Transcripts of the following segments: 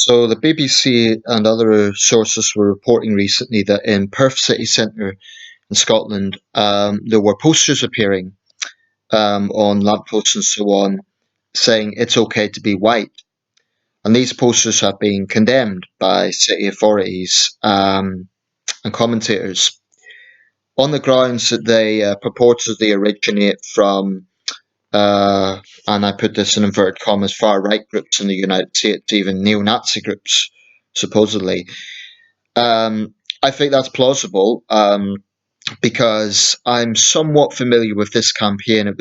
So the BBC and other sources were reporting recently that in Perth city centre in Scotland, there were posters appearing on lampposts and so on, saying it's okay to be white. And these posters have been condemned by city authorities and commentators on the grounds that they purportedly originate from, and I put this in inverted commas, far right groups in the United States, even neo-Nazi groups, supposedly. I think that's plausible because I'm somewhat familiar with this campaign.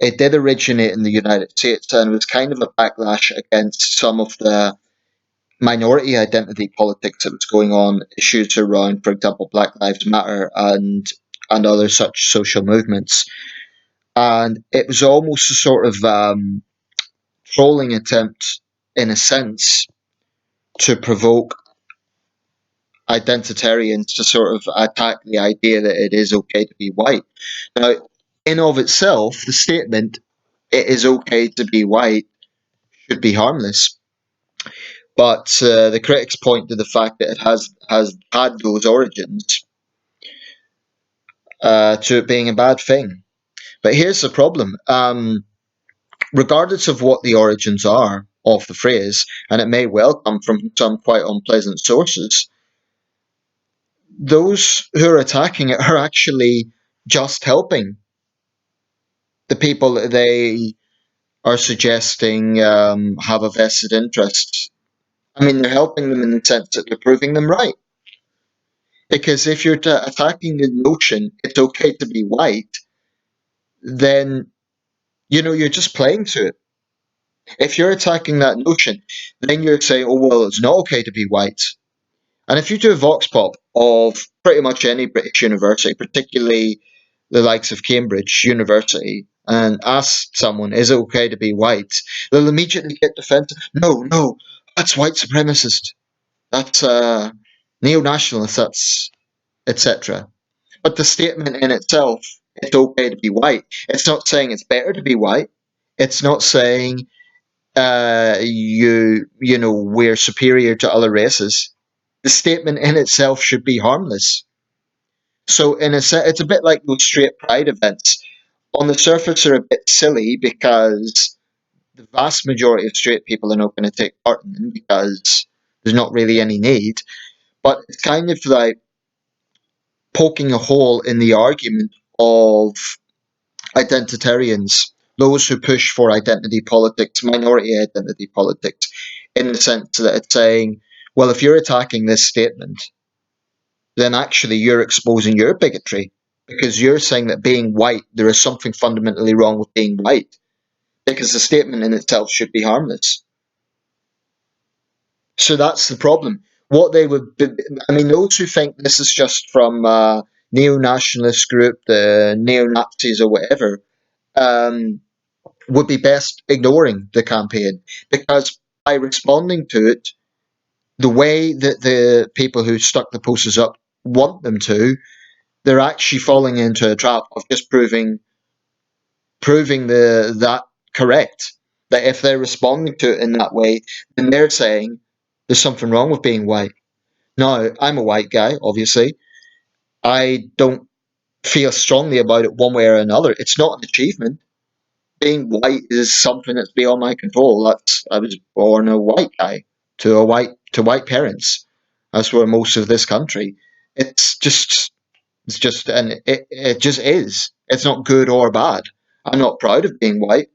It did originate in the United States, and it was kind of a backlash against some of the minority identity politics that was going on, issues around, for example, Black Lives Matter and other such social movements. And it was almost a sort of trolling attempt, in a sense, to provoke identitarians to sort of attack the idea that it is okay to be white. Now, in of itself, the statement "it is okay to be white" should be harmless. But the critics point to the fact that it has had those origins to it being a bad thing. But here's the problem. Regardless of what the origins are of the phrase, and it may well come from some quite unpleasant sources, those who are attacking it are actually just helping the people that they are suggesting have a vested interest. I mean, they're helping them in the sense that they're proving them right. Because if you're attacking the notion it's okay to be white, then you're just playing to it. If you're attacking that notion, then you're saying, oh well, it's not okay to be white. And if you do a vox pop of pretty much any British university, particularly the likes of Cambridge University, and ask someone, is it okay to be white? They'll immediately get defensive. No, no, that's white supremacist. That's neo-nationalist. That's etc. But the statement in itself, it's okay to be white. It's not saying it's better to be white. It's not saying we're superior to other races. The statement in itself should be harmless. So in a sense, it's a bit like those straight pride events. On the surface, are a bit silly because the vast majority of straight people are not going to take part in them because there's not really any need. But it's kind of like poking a hole in the argument of identitarians, those who push for identity politics, minority identity politics, in the sense that it's saying, well, if you're attacking this statement, then actually you're exposing your bigotry because you're saying that being white, there is something fundamentally wrong with being white because the statement in itself should be harmless. So that's the problem. What they would, I mean, those who think this is just from a neo-nationalist group, the neo-Nazis or whatever, um, would be best ignoring the campaign because by responding to it the way that the people who stuck the posters up want them to, they're actually falling into a trap of just proving that correct. That if they're responding to it in that way, then they're saying there's something wrong with being white. Now, I'm a white guy, obviously. I don't feel strongly about it one way or another. It's not an achievement. Being white is something that's beyond my control. I was born a white guy to white parents. That's where most of this country. It's just and it just is. It's not good or bad. I'm not proud of being white,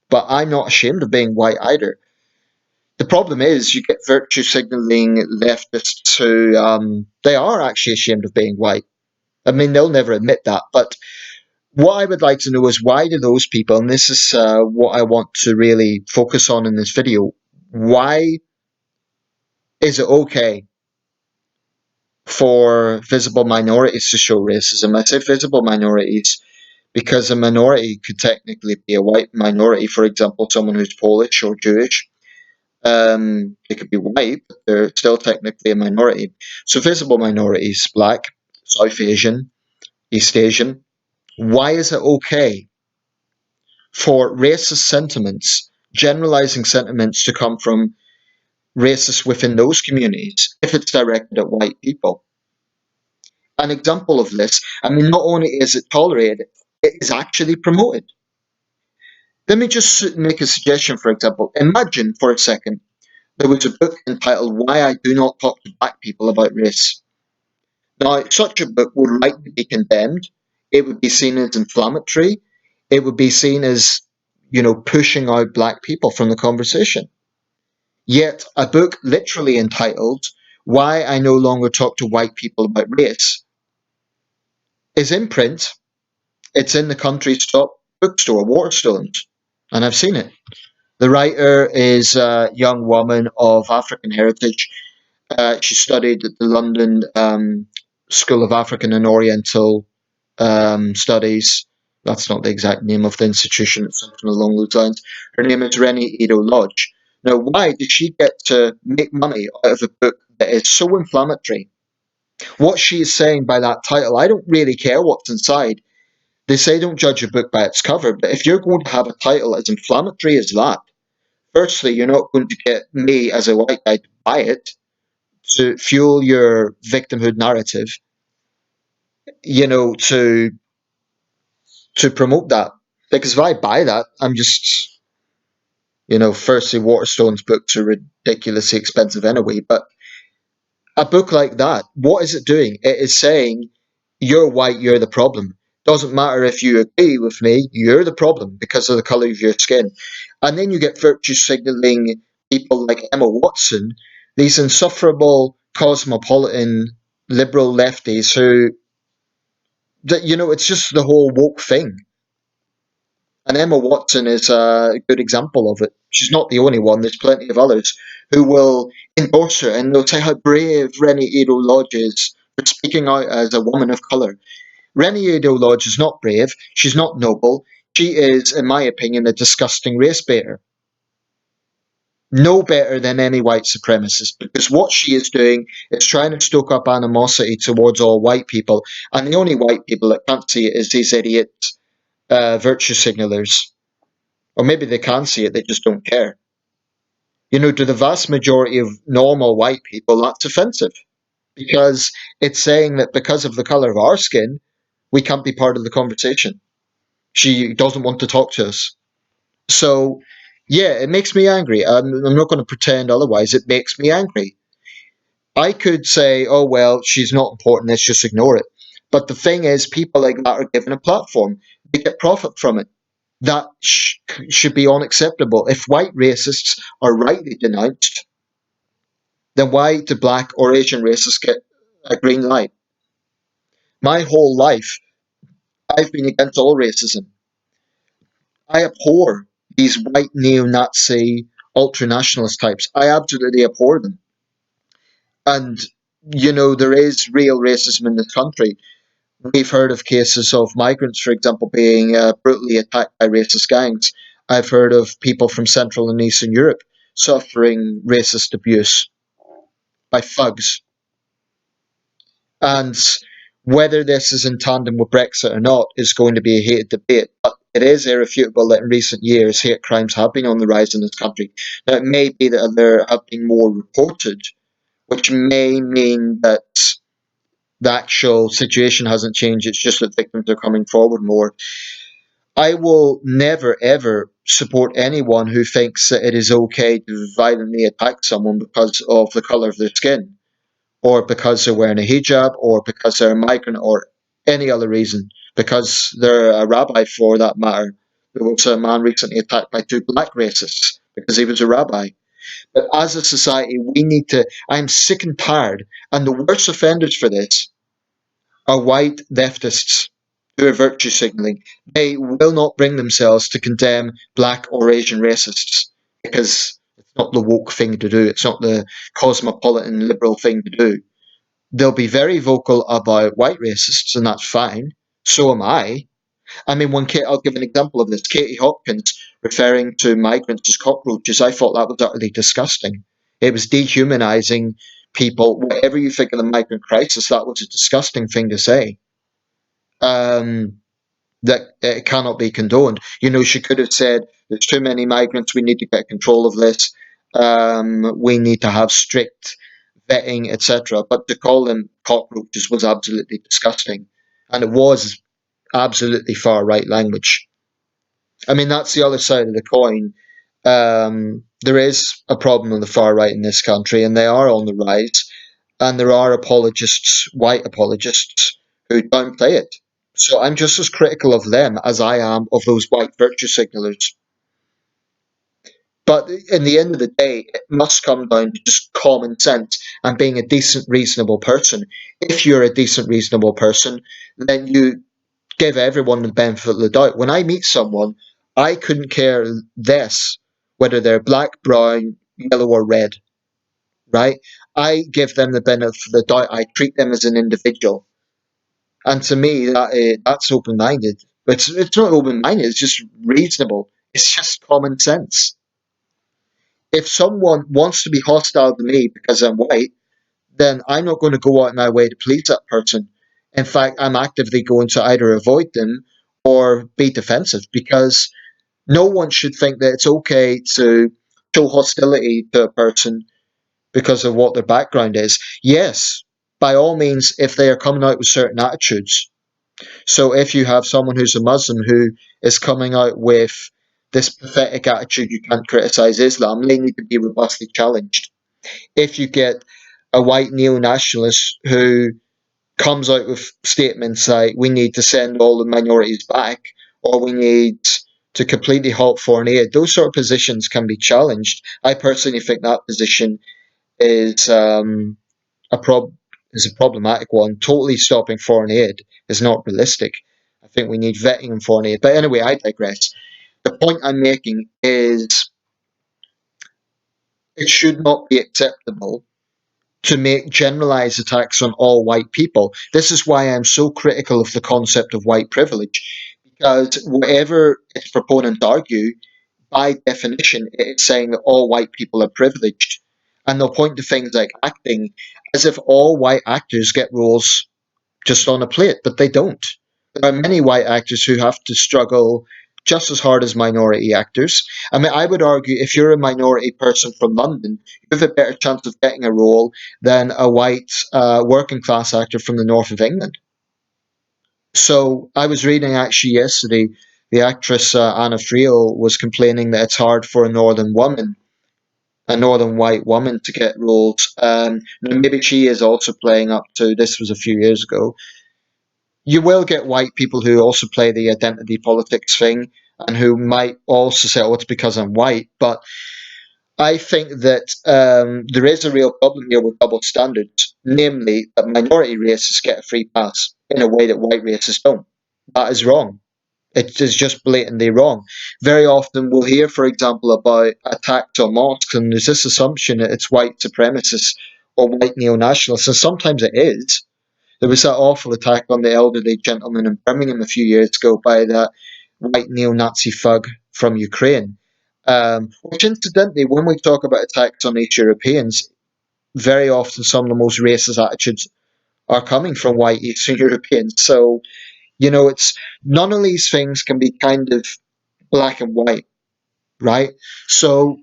but I'm not ashamed of being white either. The problem is you get virtue signaling leftists who they are actually ashamed of being white. I mean, they'll never admit that, but what I would like to know is why do those people, and this is what I want to really focus on in this video, why is it okay for visible minorities to show racism? I say visible minorities because a minority could technically be a white minority, for example, someone who's Polish or Jewish. They could be white, but they're still technically a minority. So visible minorities, black, South Asian, East Asian, why is it okay for racist sentiments generalizing sentiments to come from racists within those communities if it's directed at white people. An example of this, I mean, not only is it tolerated, it is actually promoted. Let me just make a suggestion, for example. Imagine for a second there was a book entitled Why I Do Not Talk to Black People About Race. Now, such a book would rightly be condemned. It would be seen as inflammatory. It would be seen as, pushing out black people from the conversation. Yet, a book literally entitled Why I No Longer Talk to White People About Race is in print. It's in the country's top bookstore, Waterstones, and I've seen it. The writer is a young woman of African heritage. She studied at the London School of African and Oriental Studies. That's not the exact name of the institution, it's something along those lines. Her name is Rennie Eddo-Lodge. Now, why did she get to make money out of a book that is so inflammatory? What she is saying by that title, I don't really care what's inside. They say don't judge a book by its cover, but if you're going to have a title as inflammatory as that, firstly, you're not going to get me as a white guy to buy it to fuel your victimhood narrative, to promote that. Because if I buy that, I'm just, firstly, Waterstone's books are ridiculously expensive anyway, but a book like that, what is it doing? It is saying, you're white, you're the problem. Doesn't matter if you agree with me, you're the problem because of the colour of your skin. And then you get virtue signalling people like Emma Watson, these insufferable cosmopolitan liberal lefties who, it's just the whole woke thing. And Emma Watson is a good example of it. She's not the only one. There's plenty of others who will endorse her and they'll say how brave Rennie Eddo-Lodge is for speaking out as a woman of colour. Rennie Eddo-Lodge is not brave. She's not noble. She is, in my opinion, a disgusting race baiter. No better than any white supremacist, because what she is doing is trying to stoke up animosity towards all white people, and the only white people that can't see it is these idiot virtue signalers. Or maybe they can see it, they just don't care. To the vast majority of normal white people, that's offensive because it's saying that because of the colour of our skin, we can't be part of the conversation. She doesn't want to talk to us. So, yeah, it makes me angry. I'm not going to pretend otherwise. It makes me angry. I could say, oh, well, she's not important, let's just ignore it. But the thing is, people like that are given a platform, they get profit from it. That should be unacceptable. If white racists are rightly denounced, then why do black or Asian racists get a green light? My whole life, I've been against all racism. I abhor these white neo-Nazi ultra-nationalist types. I absolutely abhor them. And, there is real racism in this country. We've heard of cases of migrants, for example, being brutally attacked by racist gangs. I've heard of people from Central and Eastern Europe suffering racist abuse by thugs. And whether this is in tandem with Brexit or not is going to be a heated debate. But it is irrefutable that in recent years, hate crimes have been on the rise in this country. Now, it may be that there have been more reported, which may mean that the actual situation hasn't changed. It's just that victims are coming forward more. I will never ever support anyone who thinks that it is okay to violently attack someone because of the color of their skin, or because they're wearing a hijab, or because they're a migrant, or any other reason, because they're a rabbi for that matter. There was a man recently attacked by two black racists because he was a rabbi. But as a society, we need to. I'm sick and tired, and the worst offenders for this are white leftists who are virtue signaling. They will not bring themselves to condemn black or Asian racists because it's not the woke thing to do. It's not the cosmopolitan liberal thing to do. They'll be very vocal about white racists, and that's fine. So am I. I mean, I'll give an example of this. Katie Hopkins referring to migrants as cockroaches, I thought that was utterly disgusting. It was dehumanizing people. Whatever you think of the migrant crisis, that was a disgusting thing to say. That it cannot be condoned. She could have said There's too many migrants. We need to get control of this. We need to have strict vetting, etc. But to call them cockroaches was absolutely disgusting. And it was absolutely far right language. I mean, that's the other side of the coin. There is a problem on the far right in this country, and they are on the rise. And there are apologists, white apologists, who downplay it. So I'm just as critical of them as I am of those white virtue signalers. But in the end of the day, it must come down to just common sense and being a decent, reasonable person. If you're a decent, reasonable person, then you give everyone the benefit of the doubt. When I meet someone, I couldn't care less whether they're black, brown, yellow, or red, right? I give them the benefit of the doubt. I treat them as an individual. And to me, that's open minded. It's not open minded, it's just reasonable. It's just common sense. If someone wants to be hostile to me because I'm white, then I'm not going to go out of my way to please that person. In fact, I'm actively going to either avoid them or be defensive because no one should think that it's okay to show hostility to a person because of what their background is. Yes, by all means, if they are coming out with certain attitudes. So if you have someone who's a Muslim who is coming out with this pathetic attitude, you can't criticize Islam, they need to be robustly challenged. If you get a white neo nationalist who comes out with statements like we need to send all the minorities back or we need to completely halt foreign aid, those sort of positions can be challenged. I personally think that position is a prob is a problematic one. Totally stopping foreign aid is not realistic. I think we need vetting in foreign aid. But anyway, I digress. The point I'm making is it should not be acceptable to make generalized attacks on all white people. This is why I'm so critical of the concept of white privilege, because whatever its proponents argue, by definition, it is saying that all white people are privileged. And they'll point to things like acting as if all white actors get roles just on a plate, but they don't. There are many white actors who have to struggle just as hard as minority actors. I mean, I would argue if you're a minority person from London, you have a better chance of getting a role than a white working class actor from the north of England. So I was reading actually yesterday, the actress Anna Friel was complaining that it's hard for a northern white woman, to get roles. Now maybe she is also playing up to this was a few years ago. You will get white people who also play the identity politics thing and who might also say, oh, it's because I'm white. But I think that there is a real problem here with double standards, namely that minority races get a free pass in a way that white races don't. That is wrong. It is just blatantly wrong. Very often we'll hear, for example, about attacks on mosques, and there's this assumption that it's white supremacists or white neo-nationalists, and sometimes it is. There was that awful attack on the elderly gentleman in Birmingham a few years ago by that white neo-Nazi thug from Ukraine. Which, incidentally, when we talk about attacks on East Europeans, very often some of the most racist attitudes are coming from white Eastern Europeans. So, it's none of these things can be kind of black and white, right? So,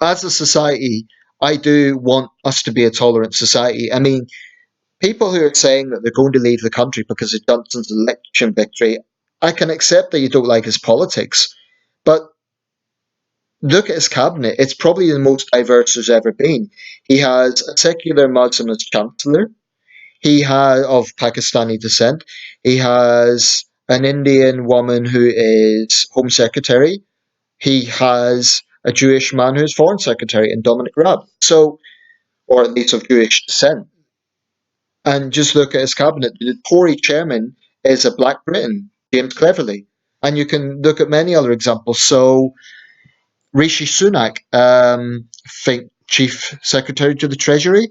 as a society, I do want us to be a tolerant society. I mean, people who are saying that they're going to leave the country because of Johnson's election victory, I can accept that you don't like his politics, but look at his cabinet. It's probably the most diverse there's ever been. He has a secular Muslim as chancellor. He has of Pakistani descent. He has an Indian woman who is home secretary. He has a Jewish man who's foreign secretary in Dominic Raab. So, or at least of Jewish descent. And just look at his cabinet. The Tory chairman is a black Briton, James Cleverly. And you can look at many other examples. So Rishi Sunak, I think chief secretary to the Treasury,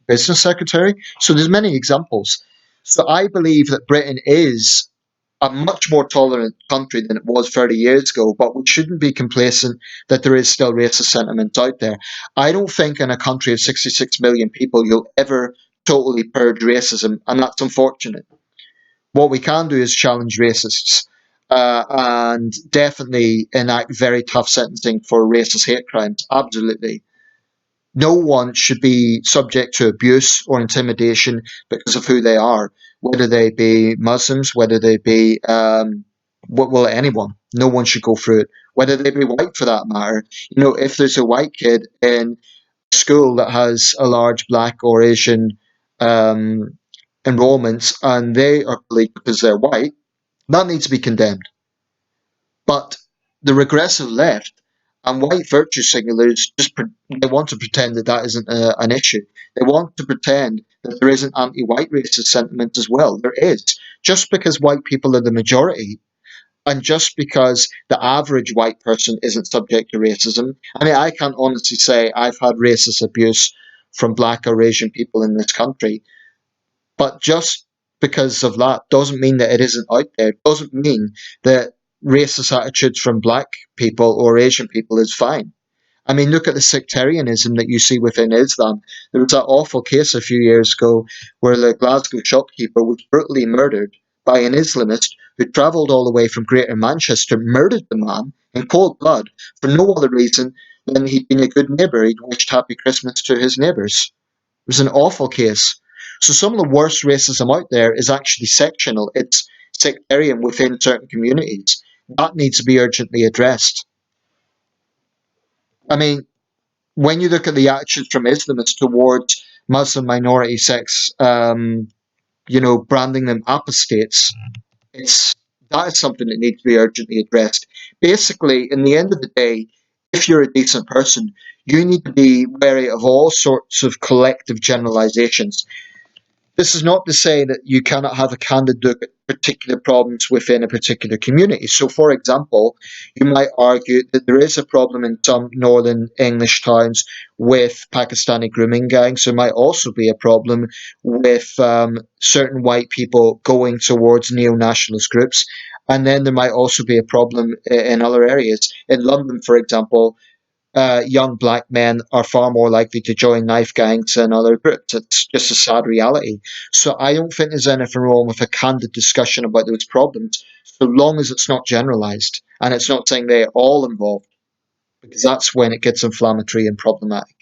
business secretary. So there's many examples. So I believe that Britain is a much more tolerant country than it was 30 years ago, but we shouldn't be complacent that there is still racist sentiment out there. I don't think in a country of 66 million people you'll ever totally purge racism, and that's unfortunate. What we can do is challenge racists. and definitely enact very tough sentencing for racist hate crimes. Absolutely. No one should be subject to abuse or intimidation because of who they are, whether they be Muslims, whether they be well, anyone. No one should go through it, whether they be white for that matter. You know, if there's a white kid in a school that has a large black or Asian um, enrollments and they are bullied because they're white, that needs to be condemned. But the regressive left and white virtue signalers they want to pretend that that isn't an issue. They want to pretend that there isn't anti-white racist sentiment as well. There is. Just because white people are the majority, and just because the average white person isn't subject to racism. I mean, I can't honestly say I've had racist abuse from black or Asian people in this country, but just because of that doesn't mean that it isn't out there. It doesn't mean that racist attitudes from black people or Asian people is fine. I mean, look at the sectarianism that you see within Islam. There was that awful case a few years ago where the Glasgow shopkeeper was brutally murdered by an Islamist who travelled all the way from Greater Manchester, murdered the man in cold blood for no other reason than he'd been a good neighbour. He'd wished Happy Christmas to his neighbours. It was an awful case. So some of the worst racism out there is actually sectional. It's sectarian within certain communities. That needs to be urgently addressed. I mean, when you look at the attitudes from Islamists towards Muslim minority sects, branding them apostates, it's that is something that needs to be urgently addressed. Basically, in the end of the day, if you're a decent person, you need to be wary of all sorts of collective generalizations. This is not to say that you cannot have a candid look at particular problems within a particular community. So, for example, you might argue that there is a problem in some northern English towns with Pakistani grooming gangs. There might also be a problem with certain white people going towards neo nationalist groups. And then there might also be a problem in other areas. In London, for example, young black men are far more likely to join knife gangs than other groups. It's just a sad reality. So I don't think there's anything wrong with a candid discussion about those problems, so long as it's not generalized and it's not saying they're all involved, because that's when it gets inflammatory and problematic.